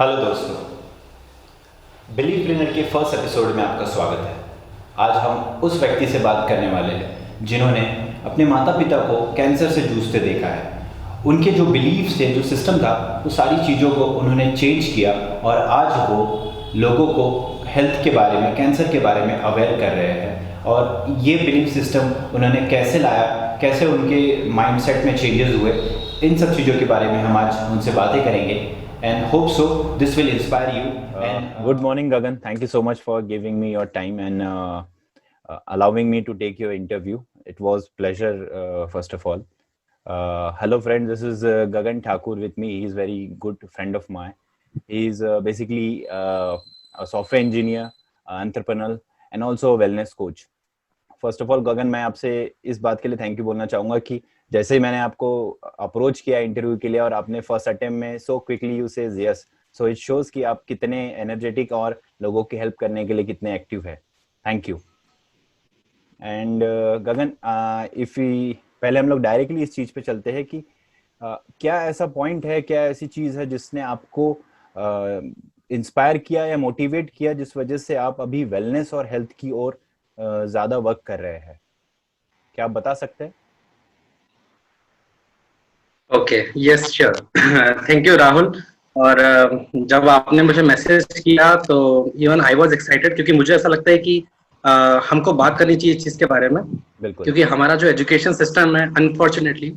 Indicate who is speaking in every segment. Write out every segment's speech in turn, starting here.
Speaker 1: Hello दोस्तों, believe trainer के first episode में आपका स्वागत है। आज हम उस व्यक्ति से बात करने वाले हैं जिन्होंने अपने माता पिता को कैंसर से जूझते देखा है। उनके जो बिलीव्स थे, जो सिस्टम था, वो सारी चीज़ों को उन्होंने चेंज किया और आज वो लोगों को हेल्थ के बारे में, कैंसर के बारे में अवेयर कर रहे हैं। और ये बिलीव सिस्टम उन्होंने कैसे लाया, कैसे उनके माइंडसेट में चेंजेस हुए, इन सब चीज़ों के बारे में हम आज उनसे बातें करेंगे and hope so this will inspire you.
Speaker 2: Good morning, Gagan. Thank you so much for giving me your time and allowing me to take your interview. It was pleasure, first of all. Hello, friends. This is Gagan Thakur with me. He's very good friend of mine. He's basically a software engineer, entrepreneur, and also a wellness coach. First of all Gagan, मैं आपसे इस बात के लिए thank you बोलना चाहूंगा कि जैसे ही मैंने आपको अप्रोच किया इंटरव्यू के लिए और आपने फर्स्ट अटेम्प्ट में so quickly you says yes, so it shows कि आप कितने एनर्जेटिक और लोगों की हेल्प करने के लिए कितने एक्टिव है। Thank you. And Gagan, if पहले हम लोग डायरेक्टली इस चीज पे चलते हैं कि क्या ऐसा पॉइंट है, क्या ऐसी चीज है जिसने आपको इंस्पायर किया या मोटिवेट किया जिस वजह से आप अभी वेलनेस और हेल्थ की ओर ज्यादा वर्क कर रहे हैं? क्या आप बता सकते हैं?
Speaker 3: Okay, yes, sure. Thank you Rahul. और जब आपने मुझे मैसेज किया तो इवन आई वाज एक्साइटेड, क्योंकि मुझे ऐसा लगता है कि हमको बात करनी चाहिए इस चीज के बारे में।
Speaker 2: बिल्कुल।
Speaker 3: क्योंकि हमारा जो एजुकेशन सिस्टम है, अनफॉर्चुनेटली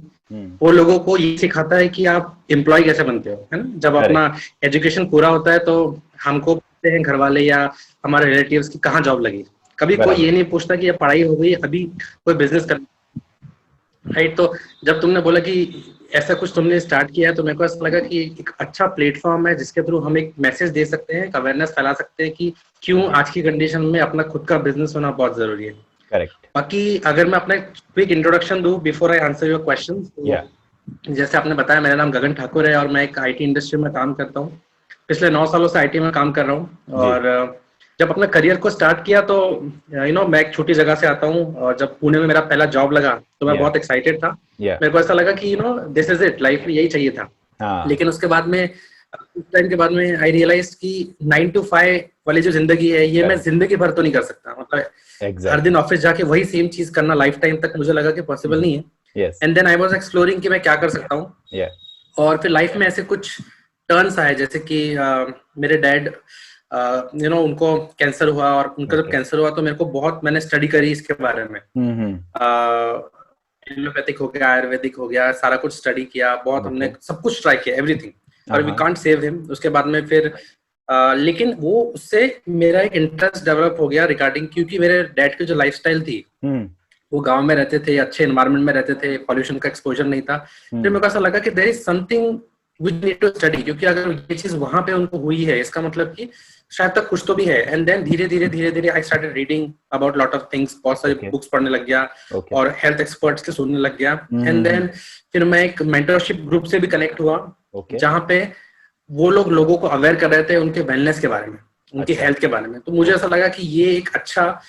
Speaker 3: वो लोगों को ये सिखाता है कि आप एम्प्लॉय कैसे बनते हो, है ना। जब अपना एजुकेशन पूरा होता है तो हमको पूछते हैं घर वाले या हमारे रिलेटिव्स की कहाँ जॉब लगी। कभी कोई ये नहीं पूछता कि ये पढ़ाई हो गई, अभी कोई बिजनेस कर, राइट। तो जब तुमने बोला कि ऐसा कुछ तुमने स्टार्ट किया है तो मेरे को ऐसा लगा कि एक अच्छा प्लेटफॉर्म है जिसके थ्रू हम एक मैसेज दे सकते हैं, अवेयरनेस फैला सकते हैं कि क्यों आज की कंडीशन में अपना खुद का बिजनेस होना बहुत जरूरी है।
Speaker 2: करेक्ट।
Speaker 3: बाकी अगर मैं अपना क्विक इंट्रोडक्शन दूं before I answer your question, जैसे आपने बताया, मेरा नाम गगन ठाकुर है और मैं एक आईटी इंडस्ट्री में काम करता हूँ। पिछले 9 सालों से आईटी में काम कर रहा हूँ। और जब अपने करियर को स्टार्ट किया तो मैं एक छोटी जगह से आता हूँ और जब पुणे में मेरा पहला जॉब लगा तो मैं बहुत एक्साइटेड था। मेरे को ऐसा लगा कि दिस इज इट, लाइफ में यही चाहिए था। लेकिन उसके बाद में उस टाइम के बाद में आई रियलाइज कि 9 to 5 वाली जो जिंदगी है ये मैं जिंदगी भर तो नहीं कर सकता। मतलब हर दिन ऑफिस जाके वही सेम चीज करना लाइफ टाइम तक मुझे लगा कि पॉसिबल नहीं है। And then I was exploring कि मैं क्या कर सकता हूँ। और फिर लाइफ में ऐसे कुछ टर्न्स आए, जैसे कि मेरे डैड उनको कैंसर हुआ और उनका जब कैंसर हुआ तो मेरे को बहुत, मैंने स्टडी करी इसके बारे में। एलोपैथिक हो गया, आयुर्वेदिक हो गया, सारा कुछ स्टडी किया, बहुत हमने सब कुछ ट्राई किया, एवरीथिंग, और वी कांट सेव हिम। उसके बाद में फिर लेकिन वो उससे मेरा एक इंटरेस्ट डेवलप हो गया रिगार्डिंग, क्योंकि मेरे डैड की जो लाइफस्टाइल थी, वो गांव में रहते थे, अच्छे एनवायरनमेंट में रहते थे, पॉल्यूशन का एक्सपोजर नहीं था। फिर मेरे को ऐसा लगा कि there is something we need to study, क्योंकि अगर ये चीज वहां पे उनको हुई है इसका मतलब कि शायद तक कुछ तो भी है। एंड देन धीरे धीरे I started reading about lot of things, बहुत सारी बुक्स पढ़ने लग गया और हेल्थ एक्सपर्ट्स के सुनने लग गया। एंड देन फिर मैं एक मेंटरशिप ग्रुप से भी कनेक्ट हुआ, जहाँ पे वो लोगों को अवेयर कर रहे थे उनके वेलनेस के बारे में, उनकी हेल्थ के बारे में। तो मुझे ऐसा लगा कि ये एक अच्छा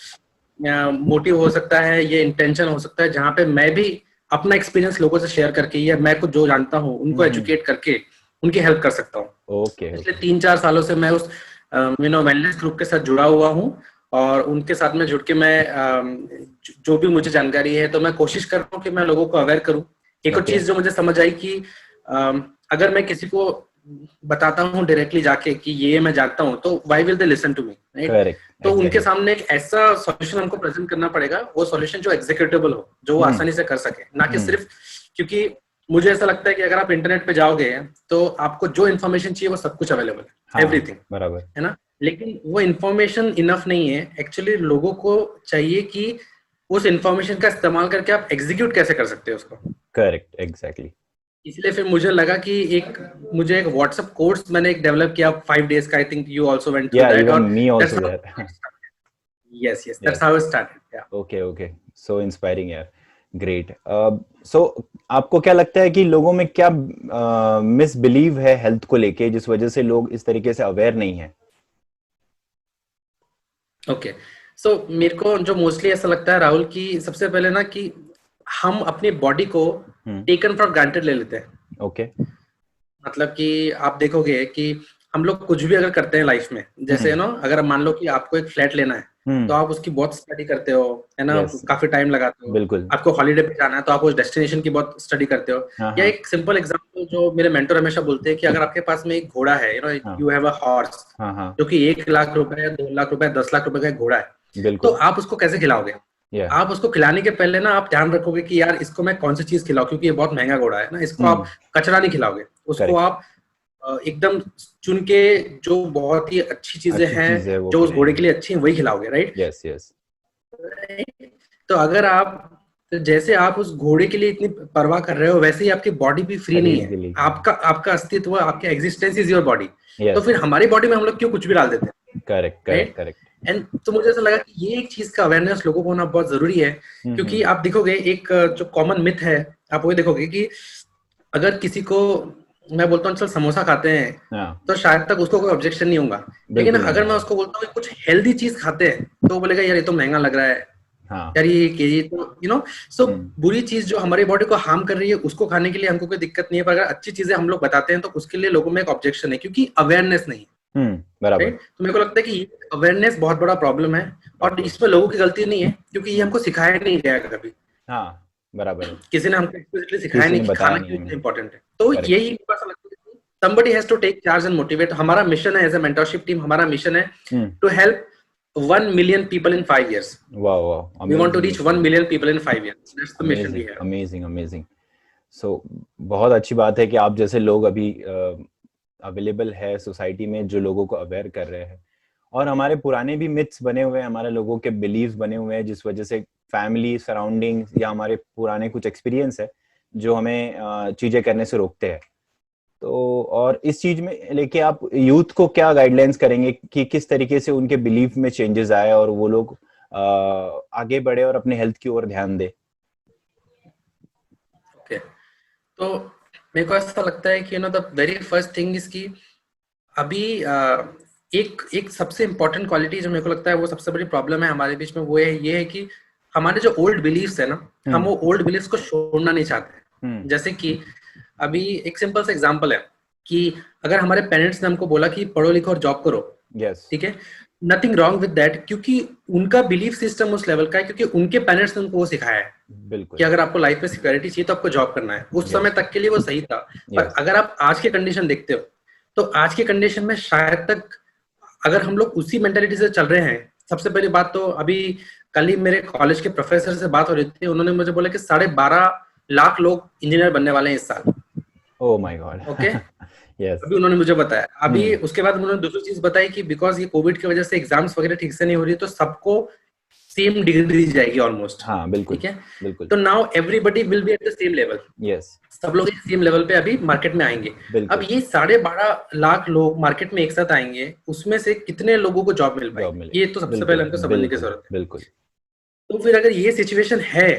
Speaker 3: मोटिव हो सकता है, ये इंटेंशन हो सकता है, जहाँ पे मैं भी अपना एक्सपीरियंस लोगों से शेयर करके या मैं कुछ जो जानता हूँ उनको एजुकेट करके उनकी हेल्प कर सकता हूँ। पिछले 3-4 सालों से मैं उस वेलनेस ग्रुप के साथ जुड़ा हुआ हूँ और उनके साथ में जुड़ के मैं जो भी मुझे जानकारी है तो मैं कोशिश कर रहा हूँ कि मैं लोगों को अवेयर करूँ। एक और चीज जो मुझे समझ आई कि अगर मैं किसी को बताता हूँ डायरेक्टली जाके कि ये मैं जानता हूँ तो why will they listen to me, right. तो उनके सामने एक ऐसा सॉल्यूशन हमको प्रेजेंट करना पड़ेगा, वो सॉल्यूशन जो एग्जीक्यूटेबल हो, जो वो आसानी से कर सके, ना कि सिर्फ, क्योंकि मुझे ऐसा लगता है कि अगर आप इंटरनेट पे जाओगे तो आपको जो इन्फॉर्मेशन चाहिए वो सब कुछ अवेलेबल है, एवरीथिंग,
Speaker 2: बराबर
Speaker 3: है ना। लेकिन वो इन्फॉर्मेशन इनफ नहीं है। एक्चुअली लोगों को चाहिए कि उस इन्फॉर्मेशन का इस्तेमाल करके आप एग्जीक्यूट कैसे कर सकते हो उसको।
Speaker 2: Correct, exactly.
Speaker 3: इसलिए फिर मुझे लगा कि मुझे एक व्हाट्सएप कोर्स मैंने एक डेवलप किया 5 days का। I think you also went through that, और
Speaker 2: me also there.
Speaker 3: yes, that's how it started. Yeah.
Speaker 2: Okay, so inspiring यार, ग्रेट। सो आपको क्या लगता है कि लोगों में क्या मिसबिलीव है हेल्थ को लेके जिस वजह से लोग इस तरीके से अवेयर नहीं है?
Speaker 3: ओके, सो मेरे को जो मोस्टली ऐसा लगता है राहुल कि सबसे पहले ना कि हम अपनी बॉडी को टेकन फॉर ग्रांटेड ले लेते हैं।
Speaker 2: ओके।
Speaker 3: मतलब कि आप देखोगे कि हम लोग कुछ भी अगर करते हैं लाइफ में, जैसे यू नो अगर मान लो कि आपको एक फ्लैट लेना है तो आप उसकी बहुत स्टडी करते हो, है ना,
Speaker 2: Yes.
Speaker 3: काफी टाइम लगाते हो।
Speaker 2: बिल्कुल।
Speaker 3: आपको हॉलीडे पे जाना है तो आप उस डेस्टिनेशन की बहुत स्टडी करते हो।
Speaker 2: हाँ,
Speaker 3: या
Speaker 2: हाँ,
Speaker 3: एक सिंपल एग्जांपल जो मेरे मेंटर हमेशा बोलते हैं कि अगर आपके पास में एक घोड़ा है, यू नो,
Speaker 2: हाँ,
Speaker 3: यू हैव अ हॉर्स,
Speaker 2: हाँ, हाँ,
Speaker 3: जो कि 1 लाख रुपए, 2 लाख रुपए, 10 लाख रुपए का एक घोड़ा है, तो
Speaker 2: बिल्कुल।
Speaker 3: आप उसको कैसे खिलाओगे?
Speaker 2: या
Speaker 3: आप उसको खिलाने के पहले ना आप ध्यान रखोगे कि यार इसको मैं कौन सी चीज खिलाऊं, क्योंकि ये बहुत महंगा घोड़ा है ना। इसको आप कचरा नहीं खिलाओगे, उसको
Speaker 2: करेक्ट।
Speaker 3: आप एकदम चुन के जो बहुत ही अच्छी चीजें
Speaker 2: अच्छी
Speaker 3: हैं
Speaker 2: चीज है वो
Speaker 3: जो उस घोड़े के
Speaker 2: खिलाएंगे।
Speaker 3: लिए अच्छी हैं वही खिलाओगे, राइट?
Speaker 2: Yes, yes.
Speaker 3: तो अगर आप, तो जैसे आप उस घोड़े के लिए इतनी परवाह कर रहे हो, वैसे ही आपकी बॉडी भी फ्री नहीं
Speaker 2: शरीर के
Speaker 3: है।
Speaker 2: लिए।
Speaker 3: आपका आपका अस्तित्व, आपका एग्जिस्टेंस इज योर बॉडी। तो
Speaker 2: यस।
Speaker 3: फिर हमारी बॉडी में हम लोग क्यों कुछ भी डाल देते हैं,
Speaker 2: correct,
Speaker 3: right?
Speaker 2: Correct, correct.
Speaker 3: And तो मुझे ऐसा लगा कि ये एक चीज का अवेयरनेस लोगों को होना बहुत जरूरी है, क्योंकि आप देखोगे एक जो कॉमन मिथ है, आप वो देखोगे कि अगर किसी को मैं बोलता हूँ चल समोसा खाते हैं,
Speaker 2: हाँ,
Speaker 3: तो शायद तक उसको कोई ऑब्जेक्शन नहीं होगा। लेकिन
Speaker 2: बिल्कुल नहीं
Speaker 3: अगर मैं
Speaker 2: होगा।
Speaker 3: उसको बोलता हूँ कि कुछ हेल्दी चीज खाते हैं, तो वो बोलेगा यार ये तो महंगा लग रहा है,
Speaker 2: हाँ।
Speaker 3: यार ये केजी तो यू नो। सो
Speaker 2: हम्म,
Speaker 3: बुरी चीज जो हमारी बॉडी को हार्म कर रही है उसको खाने के लिए हमको कोई दिक्कत नहीं है, पर अगर अच्छी चीजें हम लोग बताते हैं तो उसके लिए लोगों में एक ऑब्जेक्शन है, क्योंकि अवेयरनेस नहीं है,
Speaker 2: बराबर।
Speaker 3: राइट? तो मेरे को लगता है कि अवेयरनेस बहुत बड़ा प्रॉब्लम है, और इसमें लोगों की गलती नहीं है, क्योंकि ये हमको सिखाया नहीं गया कभी।
Speaker 2: हाँ, बराबर है।
Speaker 3: किसी ने हमको एक्सप्लिसिटली सिखाया
Speaker 2: किसी
Speaker 3: नहीं
Speaker 2: ने
Speaker 3: कि
Speaker 2: बताया
Speaker 3: खाना
Speaker 2: नहीं
Speaker 3: क्यों
Speaker 2: हमें।
Speaker 3: इतना इंपॉर्टेंट है। तो
Speaker 2: करेक्ट।
Speaker 3: यही मेरे को ऐसा लगता है कि somebody has to take charge and motivate। हमारा मिशन है एज ए मेंटरशिप टीम, हमारा मिशन है to help 1 million people in 5 years।
Speaker 2: वाह, वाह,
Speaker 3: We want to
Speaker 2: amazing
Speaker 3: reach 1
Speaker 2: मिशन।
Speaker 3: million people in 5 years। That's the mission we
Speaker 2: amazing,
Speaker 3: have।
Speaker 2: Amazing, amazing. So बहुत अच्छी बात है कि आप जैसे लोग अभी अवेलेबल है सोसाइटी में, जो लोगों को अवेयर कर रहे हैं। और हमारे पुराने भी मिथ्स बने हुए हैं, हमारे लोगों के बिलीव्स बने हुए हैं, जिस वजह से फैमिली सराउंडिंग्स या हमारे पुराने कुछ एक्सपीरियंस है जो हमें चीजें करने से रोकते हैं। तो और इस चीज में लेके आप यूथ को क्या गाइडलाइंस करेंगे कि किस तरीके से उनके बिलीफ में चेंजेस आए और वो लोग आगे बढ़े और अपने हेल्थ की ओर ध्यान दे?
Speaker 3: ओके, तो मेरे को ऐसा लगता है कि you know the very first thing is कि अभी एक एक सबसे इम्पोर्टेंट क्वालिटी जो मेरे को लगता है वो सबसे बड़ी प्रॉब्लम है हमारे बीच में, वो है ये है कि हमारे जो ओल्ड बिलीफ्स है ना, हम वो ओल्ड बिलीफ्स को छोड़ना नहीं चाहते। जैसे कि अभी एक सिंपल सा एग्जांपल है कि अगर हमारे पेरेंट्स ने हमको बोला कि पढ़ो लिखो और जॉब करो,
Speaker 2: यस,
Speaker 3: ठीक है, नथिंग रॉन्ग विद दैट, क्योंकि उनका बिलीफ सिस्टम उस लेवल का है, क्योंकि उनके पेरेंट्स ने उनको वो सिखाया है
Speaker 2: बिल्कुल।
Speaker 3: कि अगर आपको लाइफ में सिक्योरिटी चाहिए तो आपको जॉब करना है। उस समय तक के लिए वो सही था, पर अगर आप आज के कंडीशन देखते हो तो आज के कंडीशन में शायद तक अगर हम लोग उसी मेंटालिटी से चल रहे हैं। सबसे पहली बात तो अभी कल ही मेरे कॉलेज के प्रोफेसर से बात हो रही थी, उन्होंने मुझे बोला कि 12.5 लाख लोग इंजीनियर बनने वाले हैं इस साल।
Speaker 2: Oh my God.
Speaker 3: Okay,
Speaker 2: yes.
Speaker 3: अभी उन्होंने मुझे बताया। अभी उसके बाद उन्होंने दूसरी चीज बताई कि बिकॉज ये कोविड की वजह से एग्जाम्स वगैरह ठीक से नहीं हो रही, तो सबको सेम डिग्री दी जाएगी ऑलमोस्ट।
Speaker 2: हाँ, बिल्कुल,
Speaker 3: ठीक है,
Speaker 2: बिल्कुल।
Speaker 3: तो now everybody will be at the same level.
Speaker 2: Yes,
Speaker 3: सब लोग एक सेम लेवल पे अभी मार्केट में आएंगे। अब ये 12.5 लाख लोग मार्केट में एक साथ आएंगे, उसमें से कितने लोगों को जॉब मिल पाएगी, ये तो सबसे पहले हमको समझने की जरूरत है।
Speaker 2: बिल्कुल।
Speaker 3: तो फिर अगर ये सिचुएशन है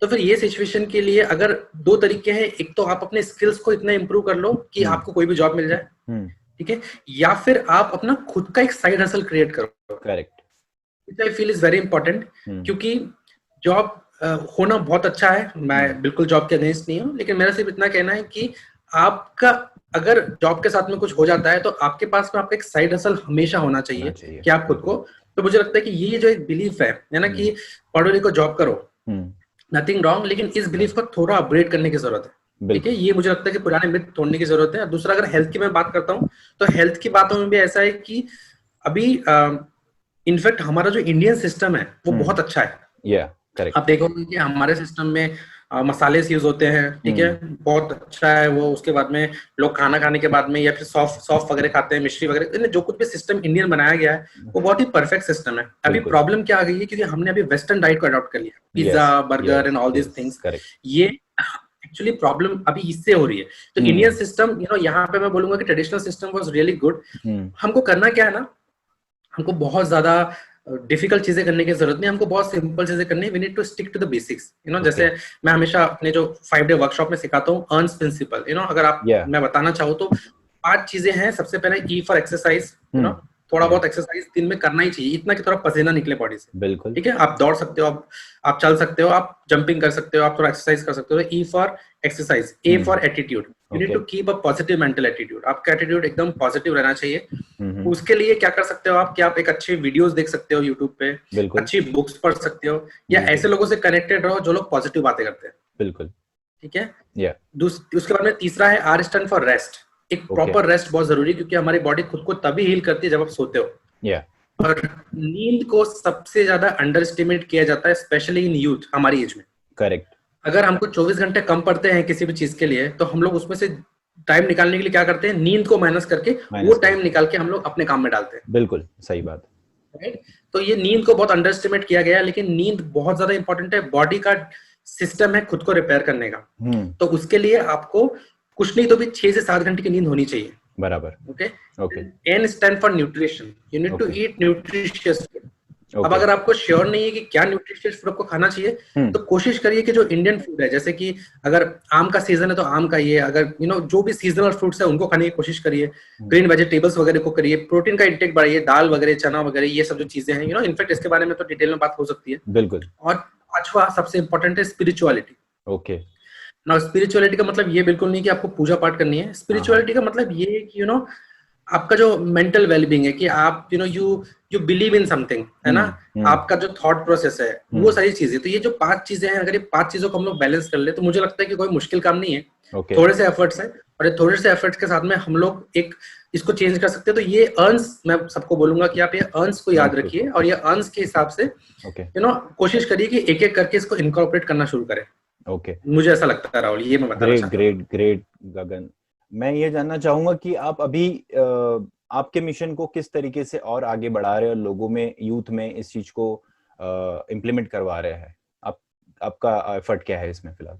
Speaker 3: तो फिर ये सिचुएशन के लिए अगर 2 तरीके हैं, एक तो आप अपने स्किल्स को इतना इंप्रूव कर लो कि आपको कोई भी जॉब मिल जाए, ठीक है, या फिर आप अपना खुद का एक साइड हसल क्रिएट करो।
Speaker 2: Correct,
Speaker 3: which I feel is very important, क्योंकि जॉब होना बहुत अच्छा है, मैं बिल्कुल जॉब के अगेंस्ट नहीं हूँ, लेकिन मेरा सिर्फ इतना कहना है कि आपका अगर जॉब के साथ में कुछ हो जाता है तो आपके पास में आपका एक साइड हसल हमेशा होना चाहिए कि आप खुद को। तो मुझे लगता है कि ये जो एक बिलीफ है ना कि पढ़ो लिखो जॉब करो, नथिंग रॉन्ग, लेकिन इस बिलीफ को थोड़ा अपग्रेड करने की जरूरत है। ठीक है, ये मुझे लगता है कि पुराने मिथ तोड़ने की जरूरत है। दूसरा, अगर हेल्थ की मैं बात करता हूँ तो हेल्थ की बातों में भी ऐसा है कि अभी इनफैक्ट हमारा जो इंडियन सिस्टम है वो बहुत अच्छा है। आप देखोगे कि हमारे सिस्टम में मसाले यूज होते हैं, ठीक है, बहुत अच्छा है वो। उसके बाद में लोग खाना खाने के बाद में या फिर सॉफ्ट वगैरह खाते हैं, मिश्री वगैरह, जो कुछ भी सिस्टम इंडियन बनाया गया है वो बहुत ही परफेक्ट सिस्टम है। अभी प्रॉब्लम क्या आ गई है, क्योंकि हमने अभी वेस्टर्न डाइट को अडॉप्ट कर लिया, pizza, burger and all these things. ये एक्चुअली प्रॉब्लम अभी इससे हो रही है। तो इंडियन सिस्टम, यहाँ पे मैं बोलूंगा कि traditional system was really good. हमको करना क्या है ना, हमको बहुत ज्यादा डिफिकल्ट चीजें करने की जरूरत नहीं, हमको बहुत सिंपल चीजें करनी है। We need to stick to the basics. जैसे मैं हमेशा अपने जो 5 डे वर्कशॉप में सिखाता हूँ, अर्न्स प्रिंसिपल। अगर आप मैं बताना चाहूँ तो 5 चीजें हैं। सबसे पहले ई फॉर एक्सरसाइज, थोड़ा बहुत एक्सरसाइज दिन में करना ही चाहिए, इतना कि थोड़ा पसीना निकले बॉडी से।
Speaker 2: बिल्कुल,
Speaker 3: ठीक है, आप दौड़ सकते हो, आप चल सकते हो, आप जंपिंग कर सकते हो, आप थोड़ा एक्सरसाइज कर सकते हो। E for exercise, A for attitude, you need to keep a positive mental attitude. आपका एटीट्यूड एकदम पॉजिटिव रहना चाहिए।
Speaker 2: ओके।
Speaker 3: उसके लिए क्या कर सकते हो आप कि आप एक अच्छे वीडियोस देख सकते हो यूट्यूब पे,
Speaker 2: बिल्कुल
Speaker 3: अच्छी बुक्स पढ़ सकते हो, या
Speaker 2: बिल्कुल
Speaker 3: ऐसे लोगों से कनेक्टेड रहो जो लोग पॉजिटिव बातें करते हैं।
Speaker 2: बिल्कुल।
Speaker 3: ठीक है।
Speaker 2: या
Speaker 3: उसके बाद में तीसरा है आर स्टैंड फॉर रेस्ट। एक
Speaker 2: ओके।
Speaker 3: प्रॉपर रेस्ट बहुत जरूरी है, क्योंकि हमारी बॉडी खुद को तभी हील करती है जब आप सोते हो।
Speaker 2: या
Speaker 3: और नींद को सबसे ज्यादा अंडर एस्टिमेट किया जाता है, स्पेशली इन यूथ, हमारी एज में।
Speaker 2: करेक्ट।
Speaker 3: अगर हमको 24 घंटे कम पड़ते हैं किसी भी चीज के लिए, तो हम लोग उसमें से टाइम निकालने के लिए क्या करते हैं, नींद को माइनस करके वो टाइम निकाल के हम लोग अपने काम में डालते हैं।
Speaker 2: बिल्कुल सही बात।
Speaker 3: राइट। तो ये नींद को बहुत अंडर एस्टिमेट किया गया है, लेकिन नींद बहुत ज्यादा इंपॉर्टेंट है। बॉडी का सिस्टम है खुद को रिपेयर करने का। तो उसके लिए आपको कुछ नहीं तो भी 6 से 7 घंटे की नींद होनी चाहिए।
Speaker 2: बराबर।
Speaker 3: Okay.
Speaker 2: Okay.
Speaker 3: N stand for nutrition. You need to
Speaker 2: Okay.
Speaker 3: Eat nutritious food. अब
Speaker 2: ओके।
Speaker 3: अगर आपको श्योर नहीं है कि क्या न्यूट्रिशियस फूड आपको खाना चाहिए, तो कोशिश करिए कि जो इंडियन फूड है, जैसे कि अगर आम का सीजन है तो आम खाइए, अगर जो भी सीजनल फ्रूट्स है उनको खाने की कोशिश करिए, ग्रीन वेजिटेबल्स वगैरह को करिए, प्रोटीन का इंटेक बढ़ाइए, दाल वगैरह, चना वगैरह, ये सब जो चीजें हैं, इनफैक्ट इसके बारे में तो डिटेल में बात हो सकती है।
Speaker 2: बिल्कुल।
Speaker 3: और पांचवा सबसे इंपॉर्टेंट है स्पिरिचुअलिटी।
Speaker 2: ओके।
Speaker 3: ना स्पिरिचुअलिटी का मतलब ये बिल्कुल नहीं कि आपको पूजा पाठ करनी है। स्पिरिचुअलिटी का मतलब ये है कि आपका जो मेंटल वेलबींग है, कि आप यू बिलीव इन समथिंग, है ना। आपका जो थॉट प्रोसेस है, वो सारी चीजें। तो ये जो 5 चीजें हैं, अगर ये 5 चीजों को हम लोग बैलेंस कर ले, तो मुझे लगता है कि कोई मुश्किल काम नहीं है।
Speaker 2: Okay.
Speaker 3: थोड़े से एफर्ट्स हैं, और ये थोड़े से एफर्ट्स के साथ में हम लोग एक इसको चेंज कर सकते हैं। तो ये अर्न्स, मैं सबको बोलूंगा कि आप ये अर्न्स को याद रखिए, और ये अर्न्स के हिसाब से कोशिश करिए कि एक एक करके इसको इनकॉर्पोरेट करना शुरू करें।
Speaker 2: ओके।
Speaker 3: मुझे ऐसा लगता है राहुल, ये मैं बताना चाहता हूं।
Speaker 2: ग्रेट गगन, मैं ये जानना चाहूंगा कि आप अभी आपके मिशन को किस तरीके से और आगे बढ़ा रहे हैं, और लोगों में, यूथ में इस चीज को इम्प्लीमेंट करवा रहे हैं। आपका एफर्ट क्या है इसमें फिलहाल?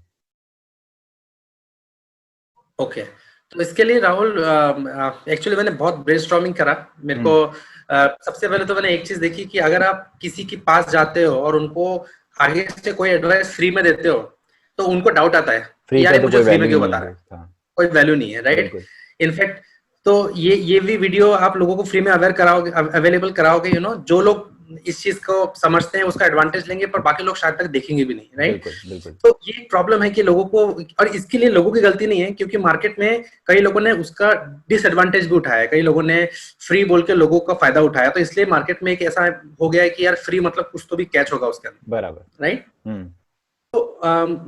Speaker 3: ओके। तो इसके लिए राहुल, एक्चुअली मैंने बहुत ब्रेनस्टॉर्मिंग करा। मेरे को सबसे पहले तो मैंने एक चीज देखी कि अगर आप किसी के पास जाते हो और उनको आगे से कोई एडवाइस फ्री में देते हो, तो उनको डाउट आता है यार ये मुझे फ्री में क्यों बता रहा है, कोई वैल्यू नहीं है। राइट। इनफैक्ट तो ये भी वीडियो आप लोगों को फ्री में अवेलेबल कराओगे, जो लोग इस चीज को समझते हैं उसका एडवांटेज लेंगे, पर बाकी लोग शायद तक देखेंगे भी नहीं। राइट। तो ये प्रॉब्लम है कि लोगों को, और इसके लिए लोगों की गलती नहीं है, क्योंकि मार्केट में कई लोगों ने उसका डिसएडवांटेज भी उठाया, कई लोगों ने फ्री बोल के लोगों का फायदा उठाया। तो इसलिए मार्केट में एक ऐसा हो गया है कि यार फ्री मतलब कुछ तो भी कैच होगा उसके अंदर।
Speaker 2: बराबर।
Speaker 3: राइट। तो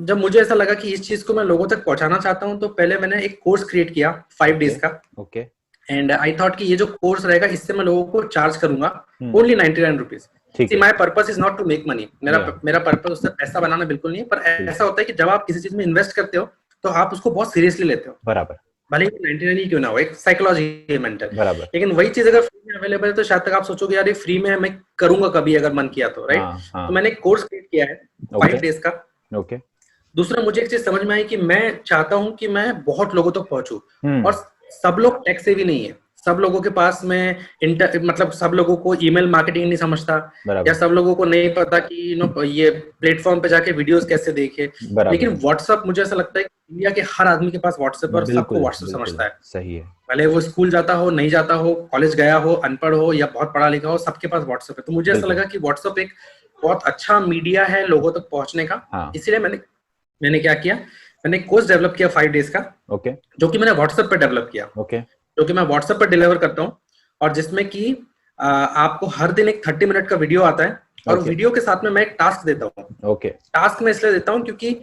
Speaker 3: जब मुझे ऐसा लगा कि इस चीज को मैं लोगों तक पहुंचाना चाहता हूं, तो पहले मैंने एक कोर्स क्रिएट किया 5 डेज का।
Speaker 2: ओके।
Speaker 3: एंड आई थॉट कि ये जो कोर्स रहेगा, इससे मैं लोगों को चार्ज करूंगा only 99 rupees. My purpose is not to make money. मेरा पर्पस उससे पैसा बनाना बिल्कुल नहीं है, पर ऐसा होता है कि जब आप किसी चीज में इन्वेस्ट करते हो, तो आप उसको बहुत सीरियसली लेते हो।
Speaker 2: बराबर।
Speaker 3: भले ही 99 ही क्यों ना हो, एक साइकोलॉजी मेंटल।
Speaker 2: बराबर।
Speaker 3: लेकिन वही चीज अगर फ्री में अवेलेबल है, तो शायद तक आप सोचोगे यार ये फ्री में है, मैं करूंगा कभी अगर मन किया तो। राइट। तो मैंने एक कोर्स क्रिएट किया है 5 डेज का।
Speaker 2: ओके।
Speaker 3: दूसरा, मुझे एक चीज समझ में आई कि मैं चाहता हूं कि मैं बहुत लोगों तक पहुंचूं, और सब लोग टेक सेवी नहीं है। सब लोगों के पास में मतलब सब लोगों को ईमेल मार्केटिंग नहीं समझता, या सब लोगों को नहीं पता कि ये प्लेटफॉर्म पे जाके वीडियोस कैसे देखे। लेकिन व्हाट्सएप, मुझे ऐसा लगता है कि इंडिया के हर आदमी के पास व्हाट्सएप, और सबको व्हाट्सएप समझता है।
Speaker 2: सही है।
Speaker 3: भले वो स्कूल जाता हो, नहीं जाता हो, कॉलेज गया हो, अनपढ़ हो, या बहुत पढ़ा लिखा हो, सबके पास व्हाट्सएप है। तो मुझे ऐसा लगा कि व्हाट्सएप एक बहुत अच्छा मीडिया है लोगों तक पहुंचने का। इसलिए मैंने क्या किया, मैंने एक कोर्स डेवलप किया 5 डेज का।
Speaker 2: ओके।
Speaker 3: जो कि मैंने व्हाट्सएप पे डेवलप किया।
Speaker 2: ओके।
Speaker 3: जो कि मैं व्हाट्सएप पर डिलीवर करता हूँ, और जिसमें कि आपको हर दिन एक 30 मिनट का वीडियो आता है, और वीडियो के साथ में मैं एक टास्क देता हूँ।
Speaker 2: ओके।
Speaker 3: टास्क मैं इसलिए देता हूँ क्योंकि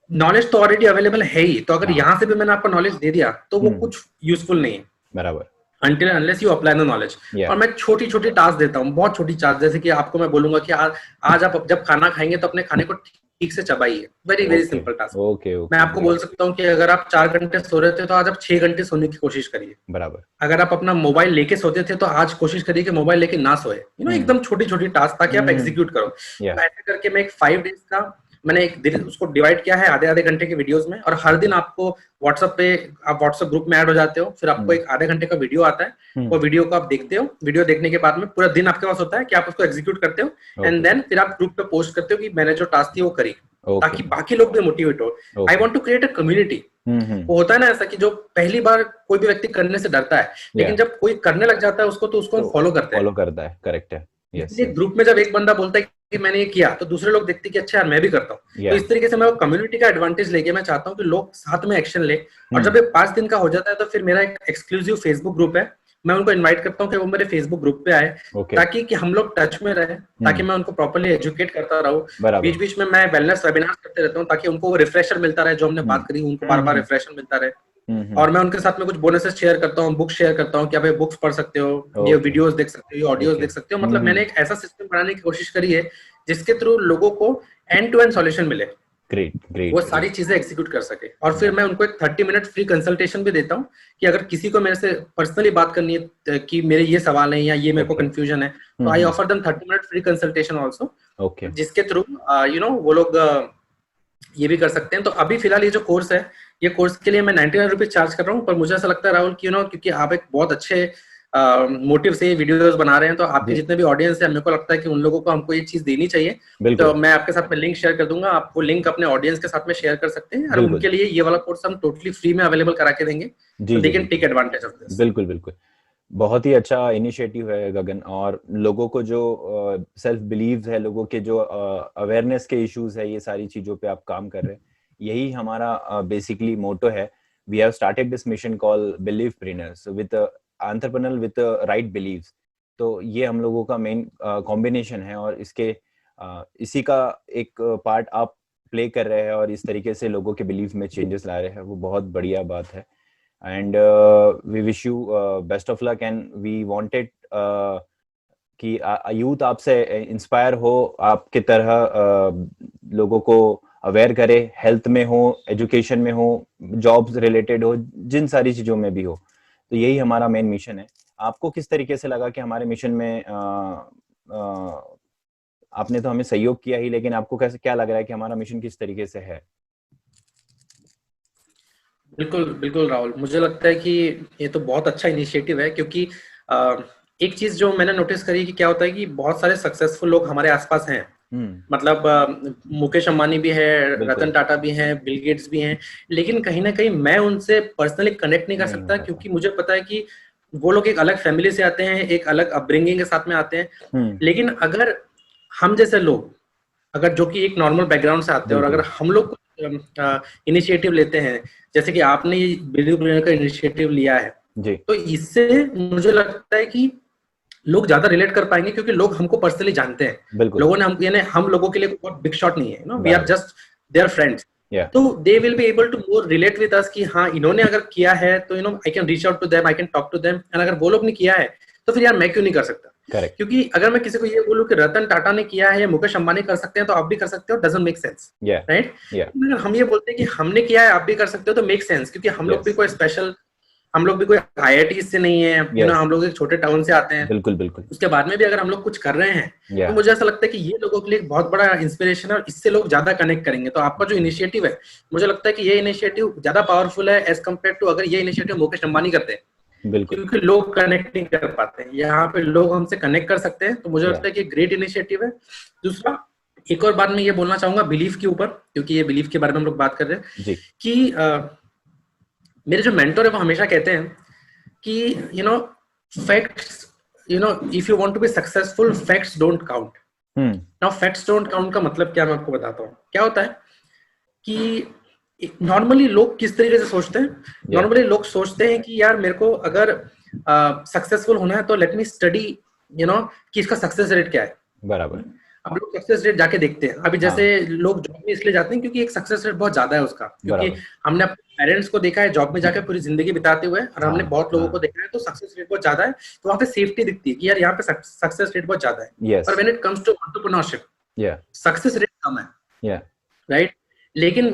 Speaker 3: नॉलेज तो ऑलरेडी अवेलेबल है ही, तो अगर यहाँ से भी मैंने आपको नॉलेज दे दिया तो वो कुछ यूजफुल नहीं है।
Speaker 2: बराबर।
Speaker 3: Until unless you apply the knowledge। और मैं छोटी छोटी टास्क देता हूँ, बहुत छोटी टास्क। जैसे कि आपको मैं बोलूंगा कि आज आप जब खाना खाएंगे तो अपने खाने को ठीक से चबाइए। Very very simple task. मैं आपको बोल सकता हूँ कि अगर आप 4 घंटे सो रहे थे, तो आज आप 6 घंटे सोने की कोशिश करिए।
Speaker 2: बराबर।
Speaker 3: अगर आप अपना मोबाइल लेके सोते थे, तो आज कोशिश करिए कि मोबाइल लेके ना सोए। एकदम छोटी छोटी टास्क, ताकि आप एग्जीक्यूट करो। ऐसे करके मैं एक 5 डेज का मैंने एक दिन उसको डिवाइड किया है आधे घंटे के वीडियोस में। और हर दिन आपको व्हाट्सएप पे, आप व्हाट्सएप ग्रुप में ऐड हो जाते हो, फिर आपको एक आधे घंटे का वीडियो आता है। वो वीडियो को आप देखते हो। वीडियो देखने के बाद में पूरा दिन आपके पास होता है कि आप उसको एग्जीक्यूट करते हो, एंड देन फिर आप ग्रुप पे पोस्ट करते हो कि मैंने जो टास्क थी वो करी, ताकि बाकी लोग भी मोटिवेट हो। I want to create a community. वो होता है ना ऐसा कि जो पहली बार कोई भी व्यक्ति करने से डरता है, लेकिन जब कोई करने लग जाता है उसको, तो उसको फॉलो करता है।
Speaker 2: करेक्ट है।
Speaker 3: इसलिए ग्रुप में जब एक बंदा बोलता है कि मैंने ये किया तो दूसरे लोग देखते कि अच्छा यार मैं भी करता हूँ। तो इस तरीके से मैं वो कम्युनिटी का एडवांटेज लेके मैं चाहता हूँ कि लोग साथ में एक्शन ले। और जब ये 5 दिन का हो जाता है तो फिर मेरा एक एक्सक्लूसिव फेसबुक ग्रुप है, मैं उनको इनवाइट करता हूँ कि वो मेरे फेसबुक ग्रुप पे आए, ताकि कि हम लोग टच में रहे, ताकि मैं उनको प्रॉपर्ली एजुकेट करता रहूँ। बीच बीच में मैं वेलनेस वेबिनार करते रहता हूँ, ताकि उनको वो रिफ्रेशर मिलता रहे, जो हमने बात करी उनको बार बार रिफ्रेशर मिलता रहे। और मैं उनके साथ में कुछ बोनसेस शेयर करता हूँ, बुक्स शेयर करता हूँ कि आप ये बुक्स पढ़ सकते हो, ये वीडियोस देख सकते हो, ये ऑडियोस देख सकते हो। मतलब मैंने एक ऐसा सिस्टम बनाने की कोशिश करी है जिसके थ्रू लोगों को एंड टू एंड सॉल्यूशन मिले,
Speaker 2: ग्रेट
Speaker 3: वो सारी चीजें एग्जीक्यूट कर सके। और फिर मैं उनको एक 30 मिनट फ्री कंसल्टेशन भी देता हूँ कि अगर किसी को मेरे से पर्सनली बात करनी है कि मेरे ये सवाल है या ये मेरे को कंफ्यूजन है, तो I offer them 30 minute free consultation also, जिसके थ्रू वो लोग ये भी कर सकते हैं। तो अभी फिलहाल ये जो कोर्स है, ये कोर्स के लिए मैं 99 रुपीज चार्ज कर रहा हूँ। पर मुझे ऐसा लगता है राहुल कि क्योंकि आप एक बहुत अच्छे मोटिव से ये वीडियोस बना रहे हैं, तो आपके जितने भी ऑडियंस है, मेरे को लगता है कि उन लोगों को हमको ये चीज देनी चाहिए। तो मैं आपके साथ में लिंक शेयर कर दूंगा, आप वो लिंक अपने ऑडियंस के साथ में शेयर कर सकते हैं, और उनके लिए ये वाला कोर्स हम टोटली फ्री में अवेलेबल करा के देंगे, so they can take advantage of this।
Speaker 2: बिल्कुल बहुत ही अच्छा इनिशिएटिव है गगन। और लोगों को जो सेल्फ बिलीव है, लोगों के जो अवेयरनेस के इश्यूज है, ये सारी चीजों पे आप काम कर रहे हैं, यही हमारा बेसिकली मोटो है। We have started this mission call believepreneurs with entrepreneur with right believes. तो ये हम लोगों का मेन कॉम्बिनेशन है, और इसी का एक पार्ट आप प्ले कर रहे हैं और इस तरीके से लोगों के बिलीव में चेंजेस ला रहे हैं, वो बहुत बढ़िया बात है। And we wish you best of luck, and we wanted कि यूथ आपसे इंस्पायर हो, आपके तरह लोगों को अवेयर करे, हेल्थ में हो, एजुकेशन में हो, जॉब्स रिलेटेड हो, जिन सारी चीजों में भी हो। तो यही हमारा मेन मिशन है। आपको किस तरीके से लगा कि हमारे मिशन में आपने तो हमें सहयोग किया ही, लेकिन आपको क्या लग रहा है कि हमारा मिशन किस तरीके से है?
Speaker 3: बिल्कुल राहुल, मुझे लगता है कि ये तो बहुत अच्छा इनिशिएटिव है, क्योंकि एक चीज जो मैंने नोटिस करी कि क्या होता है कि बहुत सारे सक्सेसफुल लोग हमारे आसपास हैं। मतलब मुकेश अंबानी भी है, रतन टाटा भी हैं, बिल गेट्स भी हैं, लेकिन कहीं ना कहीं मैं उनसे पर्सनली कनेक्ट नहीं कर सकता, क्योंकि मुझे पता है कि वो लोग एक अलग फैमिली से आते हैं, एक अलग अपब्रिंगिंग के साथ में आते हैं। लेकिन अगर हम जैसे लोग, अगर जो कि एक नॉर्मल बैकग्राउंड से आते हैं, और अगर हम लोग इनिशिएटिव लेते हैं, जैसे कि आपने बिलीवप्रेन्योर का इनिशिएटिव लिया है जी, तो इससे मुझे लगता है कि लोग ज्यादा रिलेट कर पाएंगे, क्योंकि लोग हमको पर्सनली जानते हैं। लोगों ने हम लोगों के लिए बहुत बिग शॉट नहीं है, we are just their friends. तो they will be able to more relate with us कि हाँ, इन्होंने अगर किया है तो I can reach out to them, I can talk to them. And अगर वो लोग ने किया है तो फिर यार मैं क्यों नहीं कर सकता? Correct. क्योंकि अगर मैं किसी को ये बोलूं कि रतन टाटा ने किया है या मुकेश अंबानी कर सकते हैं, तो आप भी कर सकते हो, डजंट मेक सेंस, राइट? अगर हम ये बोलते हैं कि हमने किया है, आप भी कर सकते हो, तो मेक सेंस, क्योंकि हम लोग भी कोई स्पेशल, हम लोग भी कोई IIT से नहीं है, हम लोग एक छोटे टाउन से आते हैं। बिल्कुल। उसके बाद में भी अगर हम लोग कुछ कर रहे हैं, तो मुझे ऐसा लगता है कि ये लोगों के लिए एक बहुत बड़ा इंस्पिरेशन है, और इससे लोग ज्यादा कनेक्ट करेंगे। तो आपका जो इनिशिएटिव है, मुझे लगता है कि ये इनिशिएटिव ज्यादा पावरफुल है एज कम्पेयर टू अगर ये इनिशिएटिव मुकेश अंबानी करते हैं, क्योंकि लोग कनेक्ट नहीं कर पाते हैं। यहाँ पे लोग हमसे कनेक्ट कर सकते हैं, तो मुझे लगता है कि ग्रेट इनिशिएटिव है। दूसरा, एक और बात मैं ये बोलना चाहूंगा बिलीफ के ऊपर, क्योंकि ये बिलीफ के बारे में हम लोग बात कर रहे हैं कि मेरे जो मेंटर है वो हमेशा कहते हैं कि facts, if you want to be successful, facts don't count. Now facts don't count का मतलब क्या, मैं आपको बताता हूँ। क्या होता है कि नॉर्मली लोग किस तरीके से सोचते हैं, नॉर्मली लोग सोचते हैं कि यार मेरे को अगर सक्सेसफुल होना है तो लेट मी स्टडी कि इसका सक्सेस रेट क्या है। बराबर। अब लोग सक्सेस रेट जाके देखते हैं। अभी जैसे लोग जॉब में इसलिए जाते हैं क्योंकि एक सक्सेस रेट बहुत ज्यादा है उसका, क्योंकि हमने अपने पेरेंट्स को देखा है जॉब में जाकर पूरी जिंदगी बिताते हुए, और हमने बहुत लोगों को देखा है, तो सक्सेस रेट बहुत ज्यादा है, तो वहाँ पे सेफ्टी दिखती है कि यार यहाँ पे सक्सेस रेट बहुत ज्यादा है। और when it comes to entrepreneurship, success rate कम है, राइट? लेकिन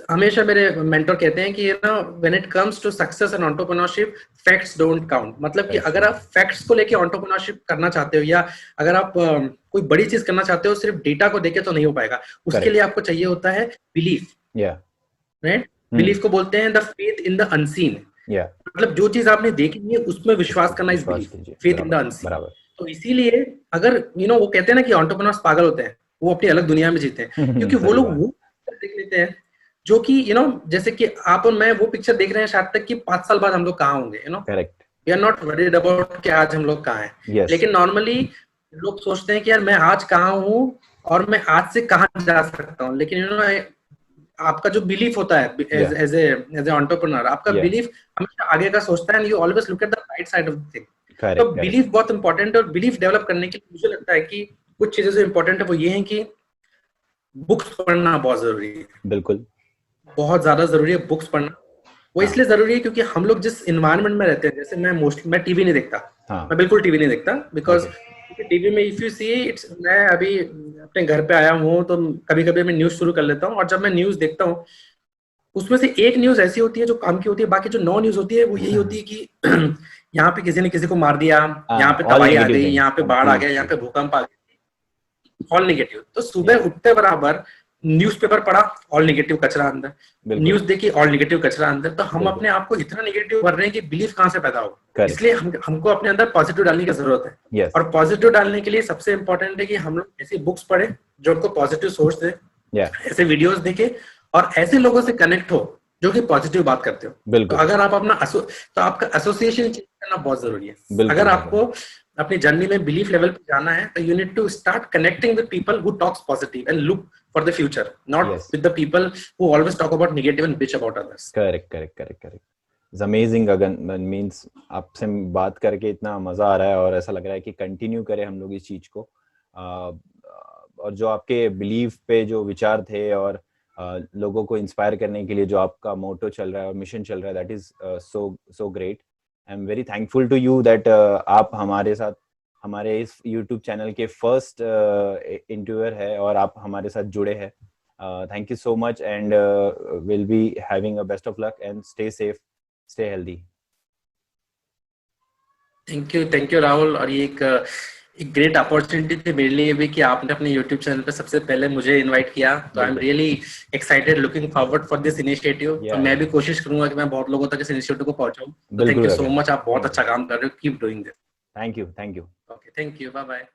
Speaker 3: हमेशा मेरे मेंटर कहते हैं कि when it comes to success and entrepreneurship, facts don't count. मतलब कि अगर आप फैक्ट्स को लेके एंटरप्रेन्योरशिप करना चाहते हो, या अगर आप कोई बड़ी चीज करना चाहते हो, सिर्फ डेटा को देके तो नहीं हो पाएगा। उसके लिए आपको चाहिए होता है बिलीफ, राइट? बिलीफ को बोलते हैं the faith in the unseen. मतलब जो चीज आपने देखी है उसमें विश्वास करना, is belief, faith in the unseen. तो इसीलिए अगर वो कहते हैं ना कि एंटरप्रेन्योर्स पागल होते हैं, वो अपनी अलग दुनिया में जीते हैं, क्योंकि वो लोग वो देख लेते हैं जो कि जैसे कि आप और मैं वो पिक्चर देख रहे हैं शायद तक कि 5 साल बाद हम लोग कहाँ होंगे, correct. We are not worried about कि आज हम लोग कहाँ हैं। लेकिन नॉर्मली लोग सोचते हैं कि यार मैं आज कहाँ हूँ और मैं आज से कहाँ जा सकता हूँ, लेकिन यू नो आपका जो बिलीफ होता है एज ए एंटरप्रेन्योर, आपका बिलीफ हमेशा आगे का सोचता है, and you always look at the right side of the thing. तो बिलीफ बहुत इंपॉर्टेंट है, और बिलीफ डेवलप करने के लिए मुझे लगता है कि कुछ चीजें जो इंपॉर्टेंट है वो ये है कि बुक्स पढ़ना बहुत जरूरी है।
Speaker 2: बिल्कुल,
Speaker 3: बहुत ज्यादा जरूरी है बुक्स पढ़ना। वो इसलिए जरूरी है क्योंकि हम लोग जिस इन्वायरमेंट में रहते हैं, जैसे मैं टीवी नहीं देखता, मैं बिल्कुल टीवी नहीं देखता, बिकॉज टीवी में इफ यू सी इट्स, मैं अभी अपने घर पे आया हूँ तो कभी कभी मैं न्यूज शुरू कर लेता हूँ, और जब मैं न्यूज देखता हूँ उसमें से एक न्यूज ऐसी होती है जो काम की होती है, बाकी जो 9 न्यूज होती है वो यही होती है कि यहाँ पे किसी ने किसी को मार दिया, यहाँ पे तबाही आ गई, यहाँ पे बाढ़ आ गया, यहाँ पे भूकंप आ गया, ऑल नेगेटिव। तो सुबह उठते बराबर न्यूज़पेपर पढ़ा, ऑल नेगेटिव कचरा अंदर, न्यूज देखी, ऑल नेगेटिव कचरा अंदर। तो हम अपने आप को इतना नेगेटिव कर रहे हैं कि बिलीफ कहाँ से पैदा होगा। इसलिए हमको अपने अंदर पॉजिटिव डालने की जरूरत है। और पॉजिटिव डालने के लिए सबसे इंपॉर्टेंट है कि हम लोग ऐसी बुक्स पढ़े जो हमको पॉजिटिव सोच दे, ऐसे वीडियोस देखे, और ऐसे लोगों से कनेक्ट हो जो कि पॉजिटिव बात करते हो। तो अगर आप अपना तो आपका एसोसिएशन चेंज करना बहुत जरूरी है। अगर आपको अपनी जर्नी में बिलीफ लेवल पे जाना है तो you need to start connecting with people who talks positive and look for the future, not with the people who always talk about negative and bitch about others.
Speaker 2: Correct. It's amazing Gagan, means आपसे बात करके इतना मजा आ रहा है और ऐसा लग रहा है कि कंटिन्यू करें हम लोग इस चीज को। और जो आपके बिलीफ पे जो विचार थे और लोगों को इंस्पायर करने के लिए जो आपका मोटो चल रहा है और मिशन चल रहा है, that is so great. I am very thankful to you that आप हमारे साथ, हमारे इस यूट्यूब चैनल के फर्स्ट इंटरव्यूअर है और आप हमारे साथ जुड़े हैं। Thank you so much and will be having a best of luck and stay safe, stay healthy.
Speaker 3: Thank you Rahul. और ये एक ग्रेट अपॉर्चुनिटी थी मेरे लिए भी कि आपने अपने YouTube चैनल पे सबसे पहले मुझे इनवाइट किया। तो I am really excited, looking forward for this initiative. तो मैं भी कोशिश करूंगा कि मैं बहुत लोगों तक इस इनिशिएटिव को पहुंचाऊं। थैंक यू सो मच, आप बहुत अच्छा काम कर रहे हो, keep doing this.
Speaker 2: Thank you.
Speaker 3: Okay, thank you, bye bye.